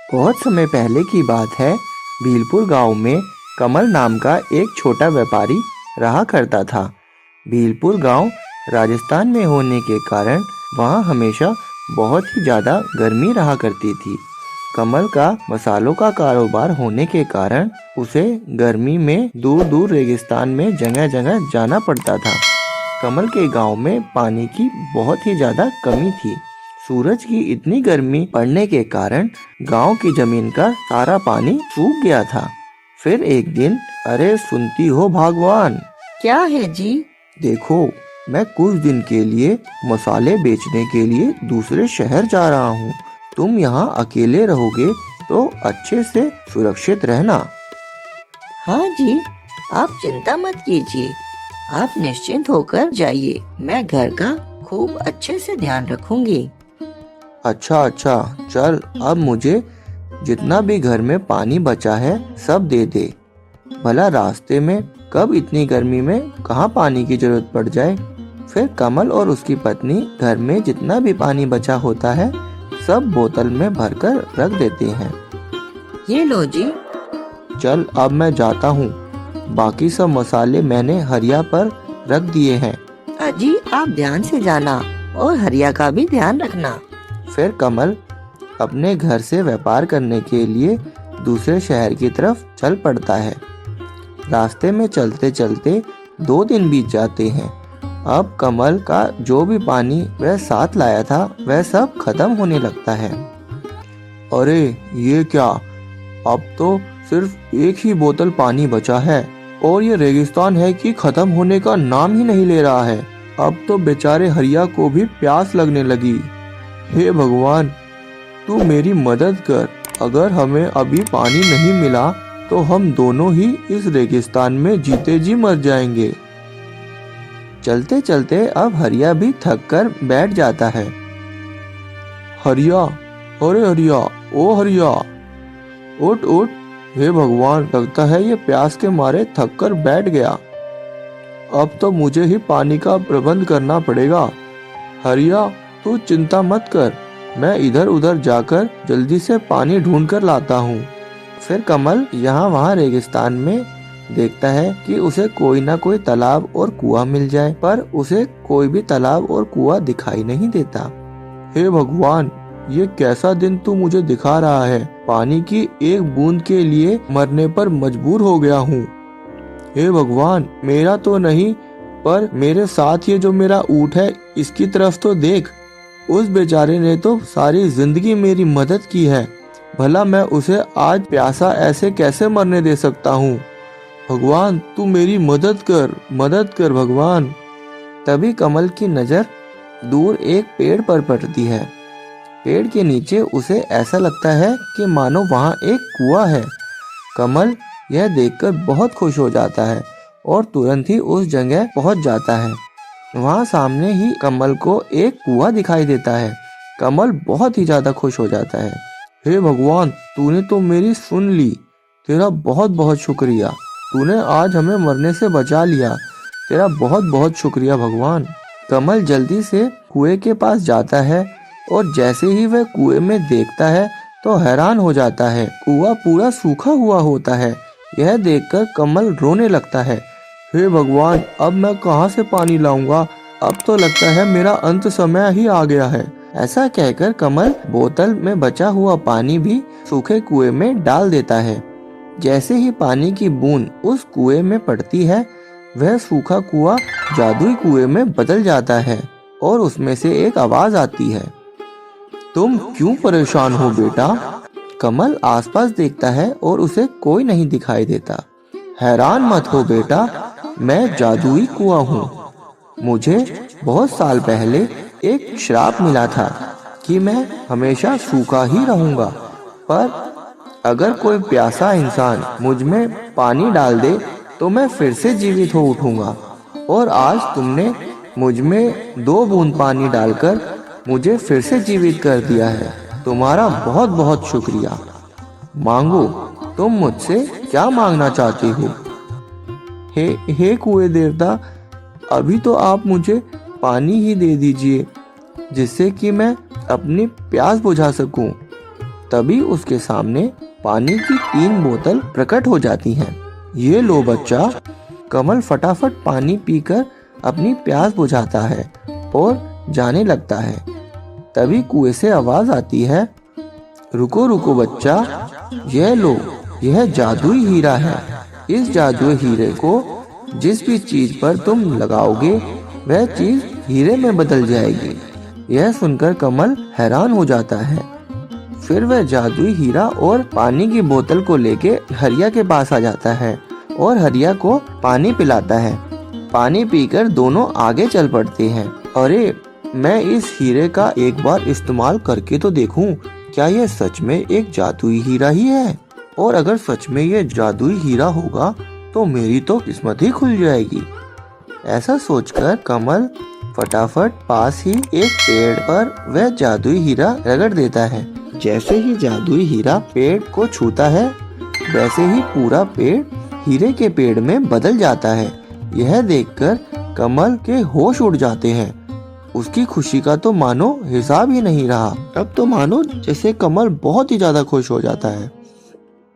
बहुत समय पहले की बात है। भीलपुर गांव में कमल नाम का एक छोटा व्यापारी रहा करता था। भीलपुर गांव राजस्थान में होने के कारण वहां हमेशा बहुत ही ज़्यादा गर्मी रहा करती थी। कमल का मसालों का कारोबार होने के कारण उसे गर्मी में दूर दूर रेगिस्तान में जगह जगह जाना पड़ता था। कमल के गांव में पानी की बहुत ही ज़्यादा कमी थी। सूरज की इतनी गर्मी पड़ने के कारण गांव की जमीन का सारा पानी सूख गया था। फिर एक दिन, अरे सुनती हो भगवान? क्या है जी? देखो, मैं कुछ दिन के लिए मसाले बेचने के लिए दूसरे शहर जा रहा हूँ। तुम यहाँ अकेले रहोगे तो अच्छे से सुरक्षित रहना। हाँ जी, आप चिंता मत कीजिए, आप निश्चिंत होकर जाइए। मैं घर का खूब अच्छे से ध्यान रखूंगी। अच्छा, चल अब मुझे जितना भी घर में पानी बचा है सब दे दे। भला रास्ते में कब इतनी गर्मी में कहाँ पानी की जरूरत पड़ जाए। फिर कमल और उसकी पत्नी घर में जितना भी पानी बचा होता है सब बोतल में भरकर रख देते हैं। ये लो जी। चल अब मैं जाता हूँ। बाकी सब मसाले मैंने हरिया पर रख दिए हैं। अजी आप ध्यान से जाना और हरिया का भी ध्यान रखना। फिर कमल अपने घर से व्यापार करने के लिए दूसरे शहर की तरफ चल पड़ता है। रास्ते में चलते चलते 2 दिन बीत जाते हैं। अब कमल का जो भी पानी वह साथ लाया था वह सब खत्म होने लगता है। अरे ये क्या, अब तो सिर्फ एक ही बोतल पानी बचा है और ये रेगिस्तान है कि खत्म होने का नाम ही नहीं ले रहा है। अब तो बेचारे हरिया को भी प्यास लगने लगी। हे भगवान, तू मेरी मदद कर। अगर हमें अभी पानी नहीं मिला तो हम दोनों ही इस रेगिस्तान में जीते जी मर जाएंगे। चलते चलते अब हरिया भी थक कर बैठ जाता है। हरिया, अरे हरिया, ओ हरिया, उठ उठ। हे भगवान, लगता है ये प्यास के मारे थक कर बैठ गया। अब तो मुझे ही पानी का प्रबंध करना पड़ेगा। हरिया, तू चिंता मत कर, मैं इधर उधर जाकर जल्दी से पानी ढूंढ कर लाता हूँ। फिर कमल यहाँ वहाँ रेगिस्तान में देखता है कि उसे कोई ना कोई तालाब और कुआं मिल जाए, पर उसे कोई भी तालाब और कुआं दिखाई नहीं देता। हे भगवान, ये कैसा दिन तू मुझे दिखा रहा है। पानी की एक बूंद के लिए मरने पर मजबूर हो गया हूँ। हे भगवान, मेरा तो नहीं पर मेरे साथ ये जो मेरा ऊँट है इसकी तरफ तो देख। उस बेचारे ने तो सारी जिंदगी मेरी मदद की है, भला मैं उसे आज प्यासा ऐसे कैसे मरने दे सकता हूँ। भगवान तू मेरी मदद कर भगवान। तभी कमल की नजर दूर एक पेड़ पर पड़ती है। पेड़ के नीचे उसे ऐसा लगता है कि मानो वहाँ एक कुआं है। कमल यह देखकर बहुत खुश हो जाता है और तुरंत ही उस जगह पहुँच जाता है। वहाँ सामने ही कमल को एक कुआं दिखाई देता है। कमल बहुत ही ज्यादा खुश हो जाता है। हे भगवान, तूने तो मेरी सुन ली। तेरा बहुत बहुत शुक्रिया। तूने आज हमें मरने से बचा लिया। तेरा बहुत बहुत शुक्रिया भगवान। कमल जल्दी से कुएं के पास जाता है और जैसे ही वह कुएं में देखता है तो हैरान हो जाता है। कुआं पूरा सूखा हुआ होता है। यह देखकर कमल रोने लगता है। हे भगवान, अब मैं कहाँ से पानी लाऊंगा? अब तो लगता है मेरा अंत समय ही आ गया है। ऐसा कहकर कमल बोतल में बचा हुआ पानी भी सूखे कुएं में डाल देता है। जैसे ही पानी की बूंद उस कुएं में पड़ती है, वह सूखा कुआं जादुई कुएं में बदल जाता है और उसमें से एक आवाज आती है। तुम क्यों परेशान हो बेटा? कमल आसपास देखता है और उसे कोई नहीं दिखाई देता। हैरान मत हो बेटा, मैं जादुई कुआं हूँ। मुझे बहुत साल पहले एक श्राप मिला था कि मैं हमेशा सूखा ही रहूंगा, पर अगर कोई प्यासा इंसान मुझ में पानी डाल दे तो मैं फिर से जीवित हो उठूंगा। और आज तुमने मुझ में 2 बूंद पानी डालकर मुझे फिर से जीवित कर दिया है। तुम्हारा बहुत बहुत शुक्रिया। मांगो, तुम मुझसे क्या मांगना चाहती हो? हे कुएं देवता, अभी तो आप मुझे पानी ही दे दीजिए जिससे कि मैं अपनी प्यास बुझा सकूं। तभी उसके सामने पानी की 3 बोतल प्रकट हो जाती हैं। ये लो बच्चा। कमल फटाफट पानी पीकर अपनी प्यास बुझाता है और जाने लगता है। तभी कुएं से आवाज आती है, रुको रुको बच्चा, यह लो, यह जादुई हीरा है। इस जादुई हीरे को जिस भी चीज पर तुम लगाओगे वह चीज हीरे में बदल जाएगी। यह सुनकर कमल हैरान हो जाता है। फिर वह जादुई हीरा और पानी की बोतल को लेके हरिया के पास आ जाता है और हरिया को पानी पिलाता है। पानी पीकर दोनों आगे चल पड़ते हैं। अरे, मैं इस हीरे का एक बार इस्तेमाल करके तो देखूं, क्या यह सच में एक जादुई हीरा ही है? और अगर सच में यह जादुई हीरा होगा तो मेरी तो किस्मत ही खुल जाएगी। ऐसा सोचकर कमल फटाफट पास ही एक पेड़ पर वह जादुई हीरा रगड़ देता है। जैसे ही जादुई हीरा पेड़ को छूता है वैसे ही पूरा पेड़ हीरे के पेड़ में बदल जाता है। यह देखकर कमल के होश उड़ जाते हैं। उसकी खुशी का तो मानो हिसाब ही नहीं रहा। अब तो मानो जैसे कमल बहुत ही ज्यादा खुश हो जाता है।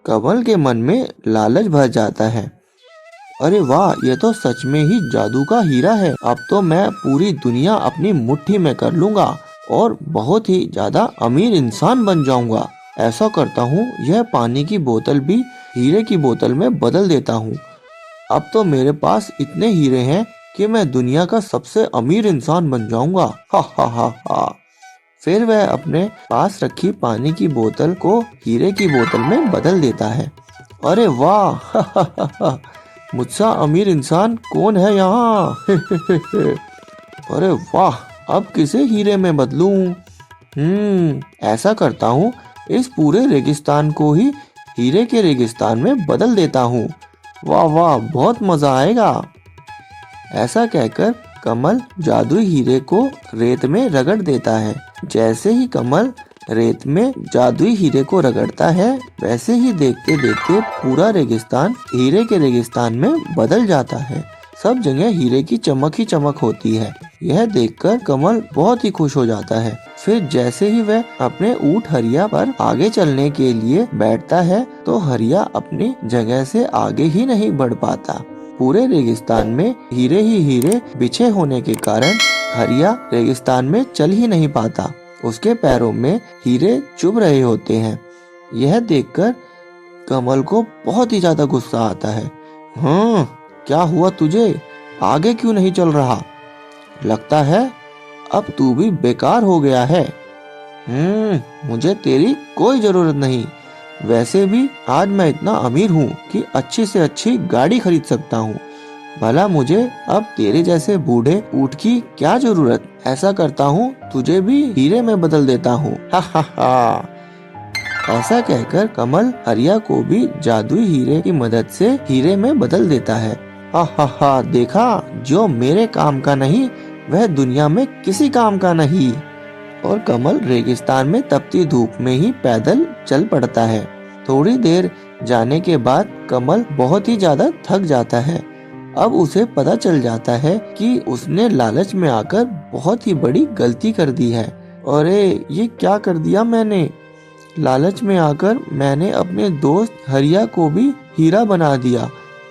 कमल के मन में लालच भर जाता है। अरे वाह, ये तो सच में ही जादू का हीरा है। अब तो मैं पूरी दुनिया अपनी मुट्ठी में कर लूंगा और बहुत ही ज्यादा अमीर इंसान बन जाऊंगा। ऐसा करता हूँ, यह पानी की बोतल भी हीरे की बोतल में बदल देता हूँ। अब तो मेरे पास इतने हीरे हैं कि मैं दुनिया का सबसे अमीर इंसान बन जाऊंगा। हा हा हा हा। फिर वह अपने पास रखी पानी की बोतल को हीरे की बोतल में बदल देता है। अरे वाह, हा हा हा हा। मुझसे अमीर इंसान कौन है यहाँ? अरे वाह, अब किसे हीरे में बदलूं? ऐसा करता हूँ, इस पूरे रेगिस्तान को ही हीरे के रेगिस्तान में बदल देता हूँ। वाह वाह, बहुत मजा आएगा। ऐसा कहकर कमल जादुई हीरे को रेत में रगड़ देता है। जैसे ही कमल रेत में जादुई हीरे को रगड़ता है वैसे ही देखते देखते पूरा रेगिस्तान हीरे के रेगिस्तान में बदल जाता है। सब जगह हीरे की चमक ही चमक होती है। यह देखकर कमल बहुत ही खुश हो जाता है। फिर जैसे ही वह अपने ऊंट हरिया पर आगे चलने के लिए बैठता है तो हरिया अपनी जगह से आगे ही नहीं बढ़ पाता। पूरे रेगिस्तान में हीरे ही हीरे बिछे होने के कारण हरिया रेगिस्तान में चल ही नहीं पाता। उसके पैरों में हीरे चुभ रहे होते हैं। यह देखकर कमल को बहुत ही ज्यादा गुस्सा आता है। क्या हुआ तुझे? आगे क्यों नहीं चल रहा? लगता है अब तू भी बेकार हो गया है। मुझे तेरी कोई जरूरत नहीं। वैसे भी आज मैं इतना अमीर हूँ कि अच्छी से अच्छी गाड़ी खरीद सकता हूँ। भला मुझे अब तेरे जैसे बूढ़े ऊँट की क्या जरूरत? ऐसा करता हूँ, तुझे भी हीरे में बदल देता हूँ। हा हा हा। ऐसा कहकर कमल हरिया को भी जादुई हीरे की मदद से हीरे में बदल देता है। हा हा हा, देखा, जो मेरे काम का नहीं वह दुनिया में किसी काम का नहीं। और कमल रेगिस्तान में तपती धूप में ही पैदल चल पड़ता है। थोड़ी देर जाने के बाद कमल बहुत ही ज्यादा थक जाता है। अब उसे पता चल जाता है कि उसने लालच में आकर बहुत ही बड़ी गलती कर दी है। अरे, ये क्या कर दिया मैंने? लालच में आकर मैंने अपने दोस्त हरिया को भी हीरा बना दिया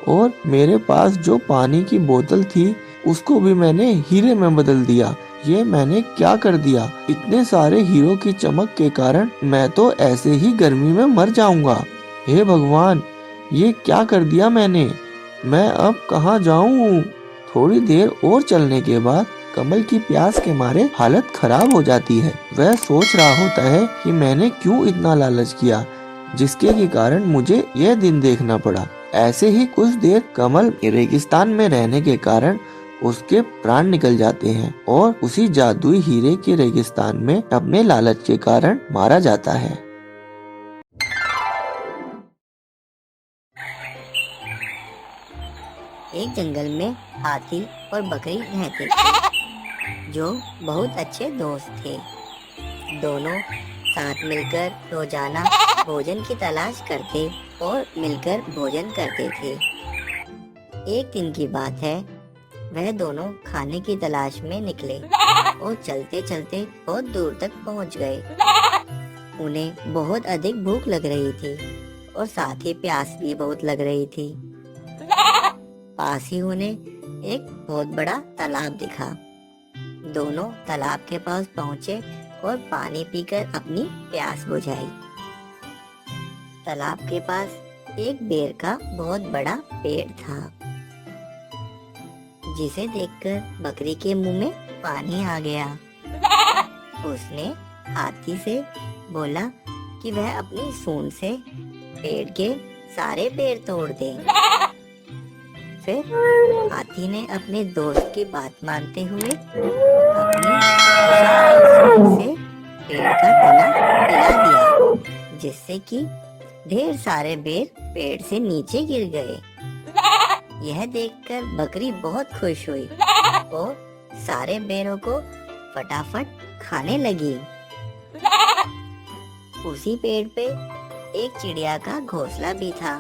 और मेरे पास जो पानी की बोतल थी उसको भी मैंने हीरे में बदल दिया। ये मैंने क्या कर दिया? इतने सारे हीरो की चमक के कारण मैं तो ऐसे ही गर्मी में मर जाऊंगा। हे भगवान, ये क्या कर दिया मैंने? मैं अब कहाँ जाऊं? थोड़ी देर और चलने के बाद कमल की प्यास के मारे हालत खराब हो जाती है। वह सोच रहा होता है कि मैंने क्यों इतना लालच किया, जिसके के कारण मुझे यह दिन देखना पड़ा। ऐसे ही कुछ देर कमल रेगिस्तान में रहने के कारण उसके प्राण निकल जाते हैं और उसी जादुई हीरे के रेगिस्तान में अपने लालच के कारण मारा जाता है। एक जंगल में हाथी और बकरी रहते थे जो बहुत अच्छे दोस्त थे। दोनों साथ मिलकर रोजाना भोजन की तलाश करते और मिलकर भोजन करते थे। एक दिन की बात है, वह दोनों खाने की तलाश में निकले और चलते चलते बहुत दूर तक पहुंच गए। उन्हें बहुत अधिक भूख लग रही थी और साथ ही प्यास भी बहुत लग रही थी। पास ही उन्हें एक बहुत बड़ा तालाब दिखा। दोनों तालाब के पास पहुंचे और पानी पीकर अपनी प्यास बुझाई। तालाब के पास एक बेर का बहुत बड़ा पेड़ था, जिसे देखकर बकरी के मुंह में पानी आ गया। उसने हाथी से बोला कि वह अपनी सूंड से पेड़ के सारे पेड़ तोड़ दे। फिर हाथी ने अपने दोस्त की बात मानते हुए अपनी सूंड से पेड़ का तना हिला दिया, जिससे कि ढेर सारे बेर पेड़ से नीचे गिर गए। यह देखकर बकरी बहुत खुश हुई और सारे बेरों को फटाफट खाने लगी। उसी पेड़ पे एक चिड़िया का घोंसला भी था।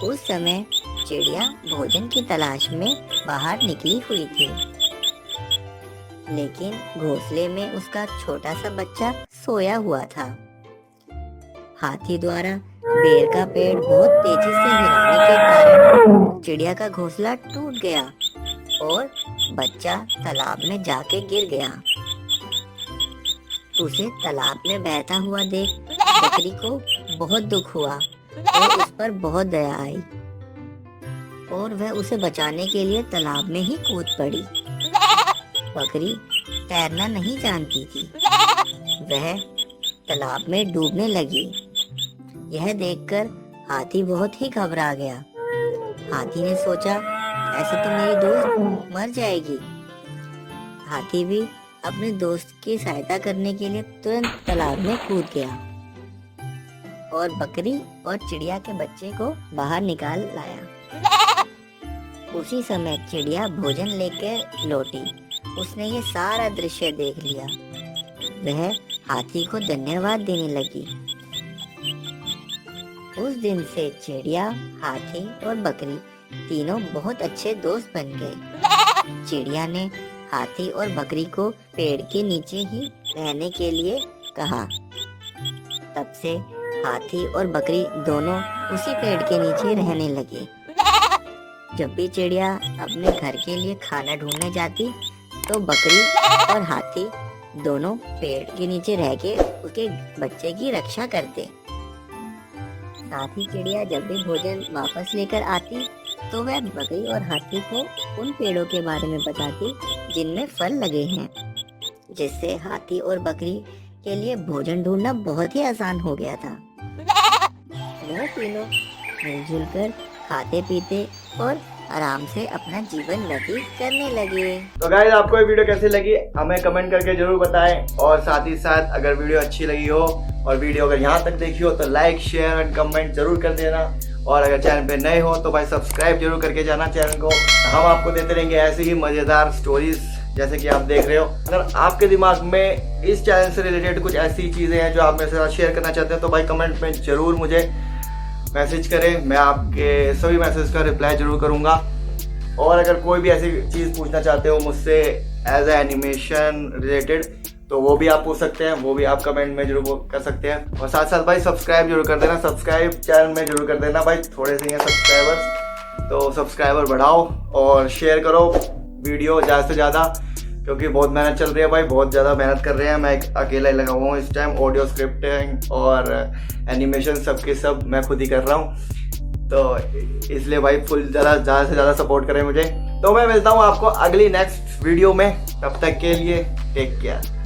उस समय चिड़िया भोजन की तलाश में बाहर निकली हुई थी, लेकिन घोंसले में उसका छोटा सा बच्चा सोया हुआ था। हाथी द्वारा बेर का पेड़ बहुत तेजी से हिलाने के कारण चिड़िया का घोंसला टूट गया और बच्चा तालाब में जाके गिर गया। उसे तालाब में बहता हुआ देख बकरी को बहुत दुख हुआ और उस पर बहुत दया आई और वह उसे बचाने के लिए तालाब में ही कूद पड़ी। बकरी तैरना नहीं जानती थी, वह तालाब में डूबने लगी। यह देखकर हाथी बहुत ही घबरा गया। हाथी ने सोचा, ऐसे तो मेरी दोस्त मर जाएगी। हाथी भी अपने दोस्त की सहायता करने के लिए तुरंत तालाब में कूद गया और बकरी और चिड़िया के बच्चे को बाहर निकाल लाया। उसी समय चिड़िया भोजन लेकर लौटी। उसने ये सारा दृश्य देख लिया। वह हाथी को धन्यवाद देने लगी। उस दिन से चिड़िया, हाथी और बकरी तीनों बहुत अच्छे दोस्त बन गए। चिड़िया ने हाथी और बकरी को पेड़ के नीचे ही रहने के लिए कहा। तब से हाथी और बकरी दोनों उसी पेड़ के नीचे रहने लगे। जब भी चिड़िया अपने घर के लिए खाना ढूंढने जाती, तो बकरी और हाथी दोनों पेड़ के नीचे रह के उसके बच्चे की रक्षा करते। साथ ही चिड़िया जब भी भोजन वापस लेकर आती, तो वह बकरी और हाथी को उन पेड़ों के बारे में बताती जिनमें फल लगे हैं, जिससे हाथी और बकरी के लिए भोजन ढूंढना बहुत ही आसान हो गया था। वह तीनों मिलजुल कर खाते पीते और आराम से अपना जीवन व्यतीत करने लगे। तो गाइस, आपको ये वीडियो कैसी लगी हमें कमेंट करके जरूर बताएं, और साथ ही साथ अगर वीडियो अच्छी लगी हो और वीडियो अगर यहाँ तक देखी हो तो लाइक, शेयर एंड कमेंट जरूर कर देना। और अगर चैनल पे नए हो तो भाई सब्सक्राइब जरूर करके जाना चैनल को। हम आपको देते रहेंगे ऐसे ही मजेदार स्टोरीज जैसे कि आप देख रहे हो। अगर आपके दिमाग में इस चैनल से रिलेटेड कुछ ऐसी चीजें हैं जो आप मेरे साथ शेयर करना चाहते हैं, तो भाई कमेंट में जरूर मुझे मैसेज करें। मैं आपके सभी मैसेज का रिप्लाई जरूर करूंगा। और अगर कोई भी ऐसी चीज़ पूछना चाहते हो मुझसे एज ए एनिमेशन रिलेटेड, तो वो भी आप पूछ सकते हैं, वो भी आप कमेंट में जरूर कर सकते हैं। और साथ साथ भाई सब्सक्राइब जरूर कर देना, सब्सक्राइब चैनल में जरूर कर देना। भाई थोड़े से हैं सब्सक्राइबर्स, तो सब्सक्राइबर बढ़ाओ और शेयर करो वीडियो ज़्यादा से ज़्यादा, क्योंकि बहुत मेहनत चल रही है भाई, बहुत ज़्यादा मेहनत कर रहे हैं। मैं अकेला ही लगा हुआ हूँ इस टाइम। ऑडियो स्क्रिप्टिंग और एनिमेशन सबके सब मैं खुद ही कर रहा हूँ, तो इसलिए भाई फुल ज़्यादा से ज़्यादा सपोर्ट करें मुझे। तो मैं मिलता हूँ आपको अगली नेक्स्ट वीडियो में, तब तक के लिए टेक केयर।